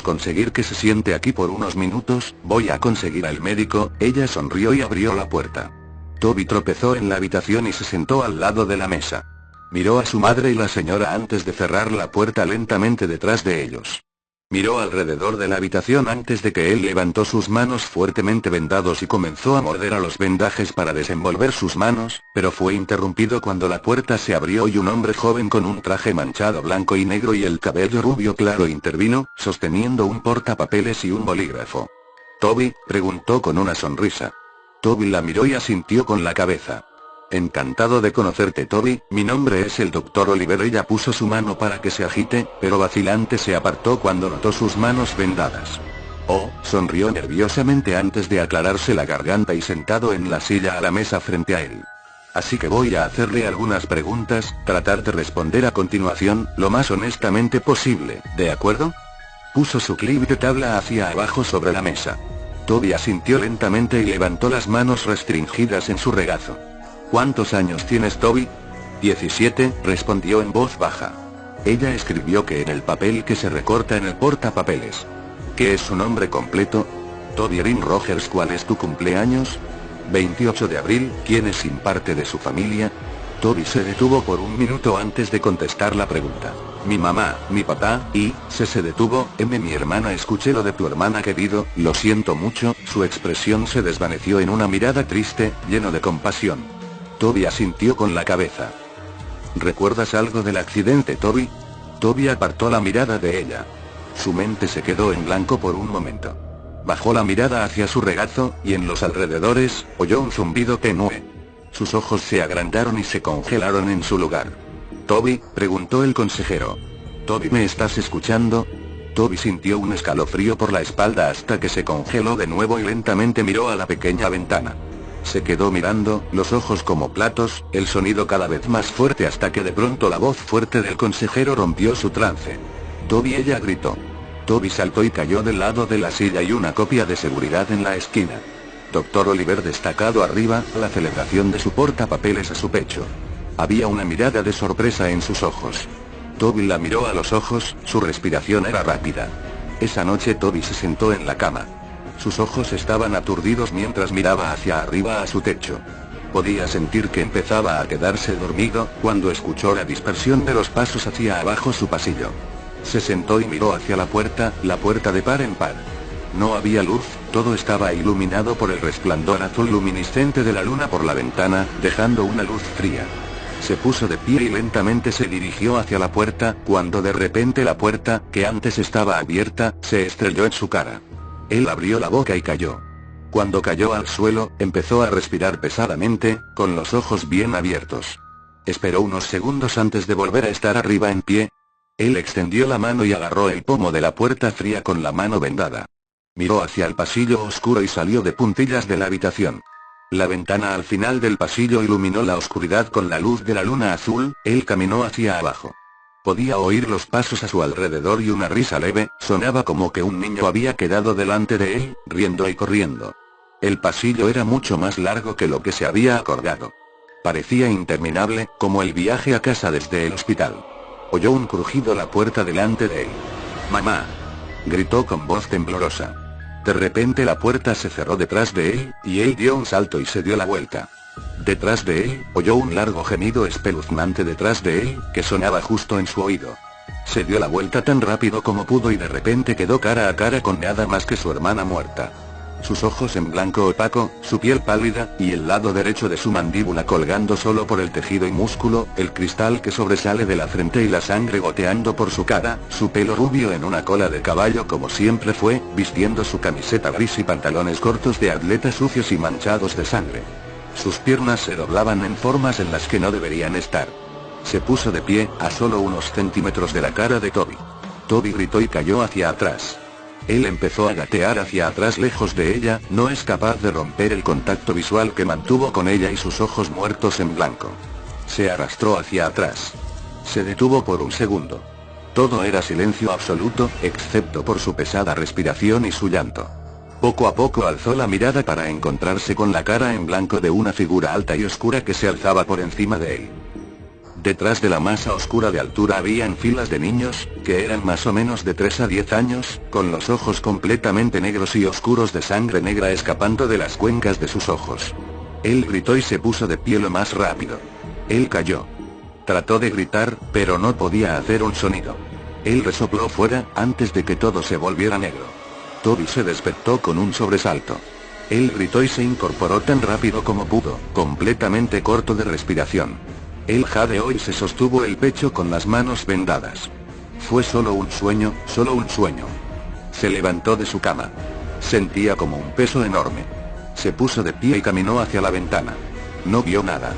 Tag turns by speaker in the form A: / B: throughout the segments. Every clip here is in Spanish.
A: conseguir que se siente aquí por unos minutos, voy a conseguir al médico. Ella sonrió y abrió la puerta. Toby tropezó en la habitación y se sentó al lado de la mesa. Miró a su madre y la señora antes de cerrar la puerta lentamente detrás de ellos. Miró alrededor de la habitación antes de que él levantó sus manos fuertemente vendados y comenzó a morder a los vendajes para desenvolver sus manos, pero fue interrumpido cuando la puerta se abrió y un hombre joven con un traje manchado blanco y negro y el cabello rubio claro intervino, sosteniendo un portapapeles y un bolígrafo. «¿Toby?», preguntó con una sonrisa. Toby la miró y asintió con la cabeza. «Encantado de conocerte, Toby, mi nombre es el Dr. Oliver». Ella puso su mano para que se agite, pero vacilante se apartó cuando notó sus manos vendadas. «Oh», sonrió nerviosamente antes de aclararse la garganta y sentado en la silla a la mesa frente a él. «Así que voy a hacerle algunas preguntas, tratar de responder a continuación, lo más honestamente posible, ¿de acuerdo?». Puso su clip de tabla hacia abajo sobre la mesa. Toby asintió lentamente y levantó las manos restringidas en su regazo. «¿Cuántos años tienes, Toby?». «17», respondió en voz baja. Ella escribió que en el papel que se recorta en el portapapeles. «¿Qué es su nombre completo?». «Toby Green Rogers». «¿Cuál es tu cumpleaños?». «28 de abril». «¿Quién es sin parte de su familia?». Toby se detuvo por un minuto antes de contestar la pregunta. «Mi mamá, mi papá, y», se detuvo. «Mi hermana». «Escuché lo de tu hermana, querido, lo siento mucho». Su expresión se desvaneció en una mirada triste, lleno de compasión. Toby asintió con la cabeza. «¿Recuerdas algo del accidente, Toby?». Toby apartó la mirada de ella. Su mente se quedó en blanco por un momento. Bajó la mirada hacia su regazo, y en los alrededores, oyó un zumbido tenue. Sus ojos se agrandaron y se congelaron en su lugar. «Toby», preguntó el consejero. «Toby, ¿me estás escuchando?». Toby sintió un escalofrío por la espalda hasta que se congeló de nuevo y lentamente miró a la pequeña ventana. Se quedó mirando, los ojos como platos, el sonido cada vez más fuerte hasta que de pronto la voz fuerte del consejero rompió su trance. «Toby», ella gritó. Toby saltó y cayó del lado de la silla y una copia de seguridad en la esquina. Dr. Oliver destacado arriba, la celebración de su portapapeles a su pecho. Había una mirada de sorpresa en sus ojos. Toby la miró a los ojos, su respiración era rápida. Esa noche Toby se sentó en la cama. Sus ojos estaban aturdidos mientras miraba hacia arriba a su techo. Podía sentir que empezaba a quedarse dormido, cuando escuchó la dispersión de los pasos hacia abajo su pasillo. Se sentó y miró hacia la puerta de par en par. No había luz, todo estaba iluminado por el resplandor azul luminiscente de la luna por la ventana, dejando una luz fría. Se puso de pie y lentamente se dirigió hacia la puerta, cuando de repente la puerta, que antes estaba abierta, se estrelló en su cara. Él abrió la boca y cayó. Cuando cayó al suelo, empezó a respirar pesadamente, con los ojos bien abiertos. Esperó unos segundos antes de volver a estar arriba en pie. Él extendió la mano y agarró el pomo de la puerta fría con la mano vendada. Miró hacia el pasillo oscuro y salió de puntillas de la habitación. La ventana al final del pasillo iluminó la oscuridad con la luz de la luna azul. Él caminó hacia abajo. Podía oír los pasos a su alrededor y una risa leve, sonaba como que un niño había quedado delante de él, riendo y corriendo. El pasillo era mucho más largo que lo que se había acordado. Parecía interminable, como el viaje a casa desde el hospital. Oyó un crujido la puerta delante de él. «¡Mamá!», gritó con voz temblorosa. De repente la puerta se cerró detrás de él, y él dio un salto y se dio la vuelta. Detrás de él, oyó un largo gemido espeluznante detrás de él, que sonaba justo en su oído. Se dio la vuelta tan rápido como pudo y de repente quedó cara a cara con nada más que su hermana muerta. Sus ojos en blanco opaco, su piel pálida, y el lado derecho de su mandíbula colgando solo por el tejido y músculo, el cristal que sobresale de la frente y la sangre goteando por su cara, su pelo rubio en una cola de caballo como siempre fue, vistiendo su camiseta gris y pantalones cortos de atleta sucios y manchados de sangre. Sus piernas se doblaban en formas en las que no deberían estar. Se puso de pie, a solo unos centímetros de la cara de Toby. Toby gritó y cayó hacia atrás. Él empezó a gatear hacia atrás lejos de ella, no es capaz de romper el contacto visual que mantuvo con ella y sus ojos muertos en blanco. Se arrastró hacia atrás. Se detuvo por un segundo. Todo era silencio absoluto, excepto por su pesada respiración y su llanto. Poco a poco alzó la mirada para encontrarse con la cara en blanco de una figura alta y oscura que se alzaba por encima de él. Detrás de la masa oscura de altura habían filas de niños, que eran más o menos de 3 a 10 años, con los ojos completamente negros y oscuros de sangre negra escapando de las cuencas de sus ojos. Él gritó y se puso de pie lo más rápido. Él cayó. Trató de gritar, pero no podía hacer un sonido. Él resopló fuera, antes de que todo se volviera negro. Toby se despertó con un sobresalto. Él gritó y se incorporó tan rápido como pudo, completamente corto de respiración. Él jadeó y se sostuvo el pecho con las manos vendadas. Fue solo un sueño, solo un sueño. Se levantó de su cama. Sentía como un peso enorme. Se puso de pie y caminó hacia la ventana. No vio nada.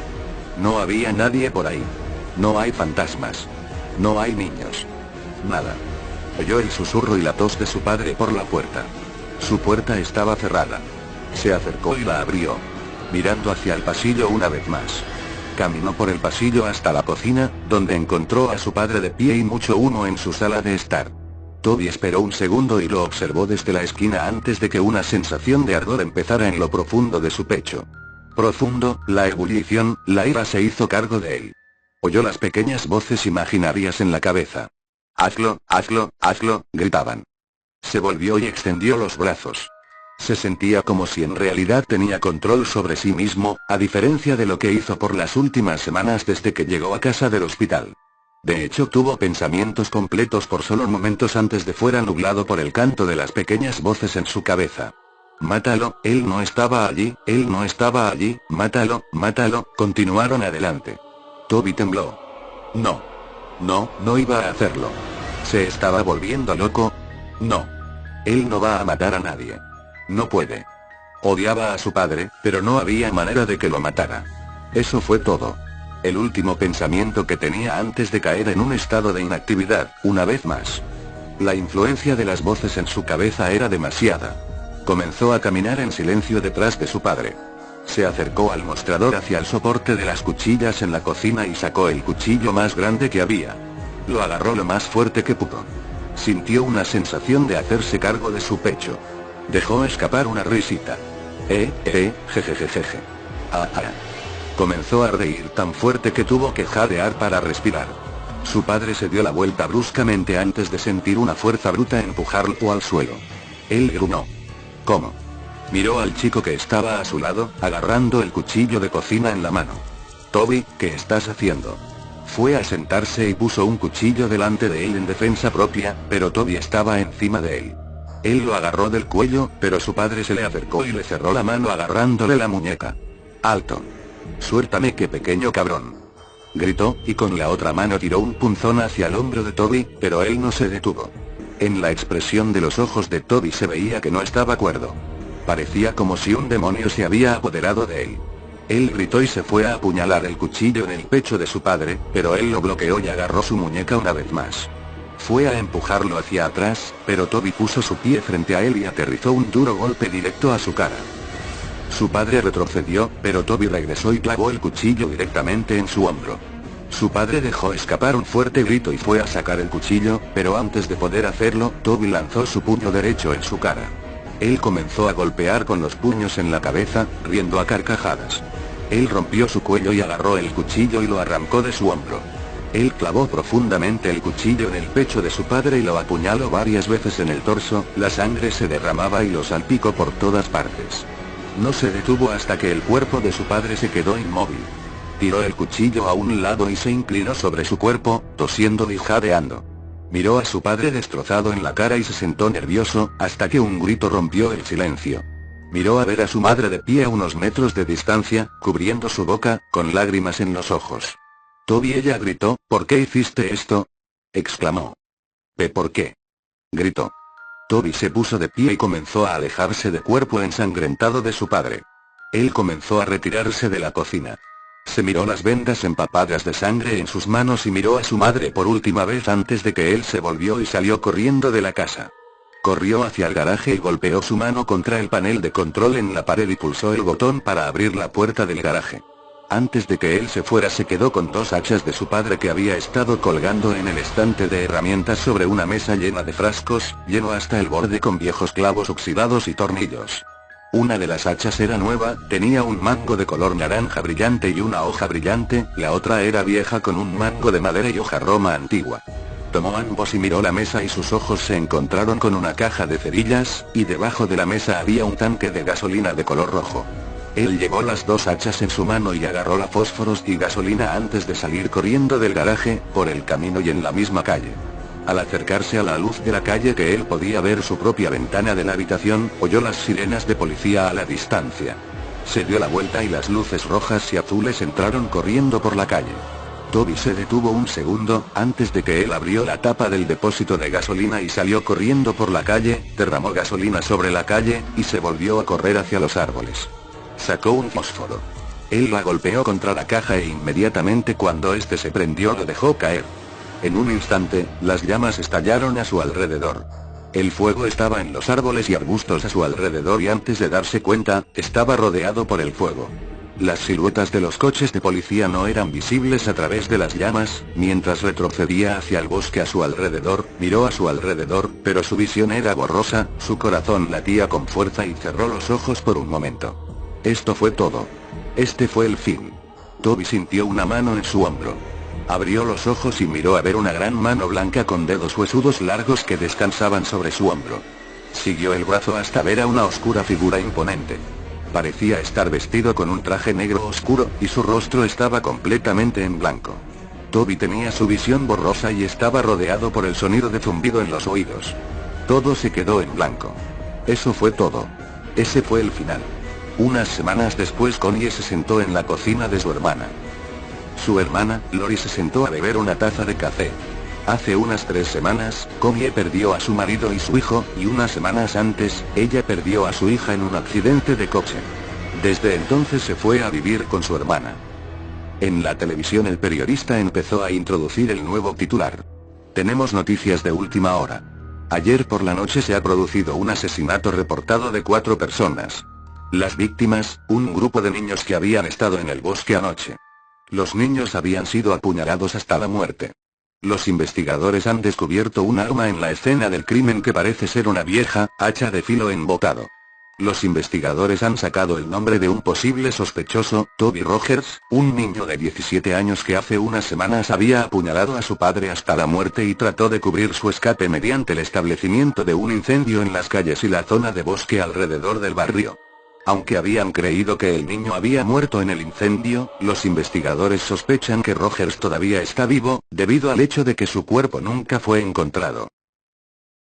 A: No había nadie por ahí. No hay fantasmas. No hay niños. Nada. Oyó el susurro y la tos de su padre por la puerta. Su puerta estaba cerrada. Se acercó y la abrió. Mirando hacia el pasillo una vez más. Caminó por el pasillo hasta la cocina, donde encontró a su padre de pie y mucho humo en su sala de estar. Toby esperó un segundo y lo observó desde la esquina antes de que una sensación de ardor empezara en lo profundo de su pecho. Profundo, la ebullición, la ira se hizo cargo de él. Oyó las pequeñas voces imaginarias en la cabeza. «Hazlo, hazlo, hazlo», gritaban. Se volvió y extendió los brazos. Se sentía como si en realidad tenía control sobre sí mismo, a diferencia de lo que hizo por las últimas semanas desde que llegó a casa del hospital. De hecho, tuvo pensamientos completos por solo momentos antes de fuera nublado por el canto de las pequeñas voces en su cabeza. «Mátalo, él no estaba allí, él no estaba allí, mátalo, mátalo», continuaron adelante. Toby tembló. No. No, no iba a hacerlo. ¿Se estaba volviendo loco? No. Él no va a matar a nadie. No puede. Odiaba a su padre, pero no había manera de que lo matara. Eso fue todo. El último pensamiento que tenía antes de caer en un estado de inactividad, una vez más. La influencia de las voces en su cabeza era demasiada. Comenzó a caminar en silencio detrás de su padre. Se acercó al mostrador hacia el soporte de las cuchillas en la cocina y sacó el cuchillo más grande que había. Lo agarró lo más fuerte que pudo. Sintió una sensación de hacerse cargo de su pecho. Dejó escapar una risita. Jejejejeje. Ah. Comenzó a reír tan fuerte que tuvo que jadear para respirar. Su padre se dio la vuelta bruscamente antes de sentir una fuerza bruta empujarlo al suelo. Él gruñó. ¿Cómo? Miró al chico que estaba a su lado, agarrando el cuchillo de cocina en la mano. Toby, ¿qué estás haciendo? Fue a sentarse y puso un cuchillo delante de él en defensa propia, pero Toby estaba encima de él. Él lo agarró del cuello, pero su padre se le acercó y le cerró la mano agarrándole la muñeca. ¡Alto! «Suéltame, qué pequeño cabrón», gritó, y con la otra mano tiró un punzón hacia el hombro de Toby, pero él no se detuvo. En la expresión de los ojos de Toby se veía que no estaba cuerdo. Parecía como si un demonio se había apoderado de él. Él gritó y se fue a apuñalar el cuchillo en el pecho de su padre, pero él lo bloqueó y agarró su muñeca una vez más. Fue a empujarlo hacia atrás, pero Toby puso su pie frente a él y aterrizó un duro golpe directo a su cara. Su padre retrocedió, pero Toby regresó y clavó el cuchillo directamente en su hombro. Su padre dejó escapar un fuerte grito y fue a sacar el cuchillo, pero antes de poder hacerlo, Toby lanzó su puño derecho en su cara. Él comenzó a golpear con los puños en la cabeza, riendo a carcajadas. Él rompió su cuello y agarró el cuchillo y lo arrancó de su hombro. Él clavó profundamente el cuchillo en el pecho de su padre y lo apuñaló varias veces en el torso, la sangre se derramaba y lo salpicó por todas partes. No se detuvo hasta que el cuerpo de su padre se quedó inmóvil. Tiró el cuchillo a un lado y se inclinó sobre su cuerpo, tosiendo y jadeando. Miró a su padre destrozado en la cara y se sentó nervioso, hasta que un grito rompió el silencio. Miró a ver a su madre de pie a unos metros de distancia, cubriendo su boca, con lágrimas en los ojos. Toby, ella gritó, «¿Por qué hiciste esto?», exclamó. «¿Por qué?», gritó. Toby se puso de pie y comenzó a alejarse del cuerpo ensangrentado de su padre. Él comenzó a retirarse de la cocina. Se miró las vendas empapadas de sangre en sus manos y miró a su madre por última vez antes de que él se volvió y salió corriendo de la casa. Corrió hacia el garaje y golpeó su mano contra el panel de control en la pared y pulsó el botón para abrir la puerta del garaje. Antes de que él se fuera se quedó con 2 hachas de su padre que había estado colgando en el estante de herramientas sobre una mesa llena de frascos, lleno hasta el borde con viejos clavos oxidados y tornillos. Una de las hachas era nueva, tenía un mango de color naranja brillante y una hoja brillante, la otra era vieja con un mango de madera y hoja roma antigua. Tomó ambos y miró la mesa y sus ojos se encontraron con una caja de cerillas, y debajo de la mesa había un tanque de gasolina de color rojo. Él llevó las dos hachas en su mano y agarró la fósforos y gasolina antes de salir corriendo del garaje, por el camino y en la misma calle. Al acercarse a la luz de la calle que él podía ver su propia ventana de la habitación, oyó las sirenas de policía a la distancia. Se dio la vuelta y las luces rojas y azules entraron corriendo por la calle. Toby se detuvo un segundo, antes de que él abrió la tapa del depósito de gasolina y salió corriendo por la calle, derramó gasolina sobre la calle, y se volvió a correr hacia los árboles. Sacó un fósforo. Él la golpeó contra la caja e inmediatamente cuando este se prendió lo dejó caer. En un instante, las llamas estallaron a su alrededor. El fuego estaba en los árboles y arbustos a su alrededor y antes de darse cuenta, estaba rodeado por el fuego. Las siluetas de los coches de policía no eran visibles a través de las llamas. Mientras retrocedía hacia el bosque a su alrededor, miró a su alrededor, pero su visión era borrosa, su corazón latía con fuerza y cerró los ojos por un momento. Esto fue todo. Este fue el fin. Toby sintió una mano en su hombro. Abrió los ojos y miró a ver una gran mano blanca con dedos huesudos largos que descansaban sobre su hombro. Siguió el brazo hasta ver a una oscura figura imponente. Parecía estar vestido con un traje negro oscuro, y su rostro estaba completamente en blanco. Toby tenía su visión borrosa y estaba rodeado por el sonido de zumbido en los oídos. Todo se quedó en blanco. Eso fue todo. Ese fue el final. Unas semanas después Connie se sentó en la cocina de su hermana. Su hermana, Lori, se sentó a beber una taza de café. Hace unas 3 semanas, Connie perdió a su marido y su hijo, y unas semanas antes, ella perdió a su hija en un accidente de coche. Desde entonces se fue a vivir con su hermana. En la televisión el periodista empezó a introducir el nuevo titular. Tenemos noticias de última hora. Ayer por la noche se ha producido un asesinato reportado de 4 personas. Las víctimas, un grupo de niños que habían estado en el bosque anoche. Los niños habían sido apuñalados hasta la muerte. Los investigadores han descubierto un arma en la escena del crimen que parece ser una vieja hacha de filo embotado. Los investigadores han sacado el nombre de un posible sospechoso, Toby Rogers, un niño de 17 años que hace unas semanas había apuñalado a su padre hasta la muerte y trató de cubrir su escape mediante el establecimiento de un incendio en las calles y la zona de bosque alrededor del barrio. Aunque habían creído que el niño había muerto en el incendio, los investigadores sospechan que Rogers todavía está vivo, debido al hecho de que su cuerpo nunca fue encontrado.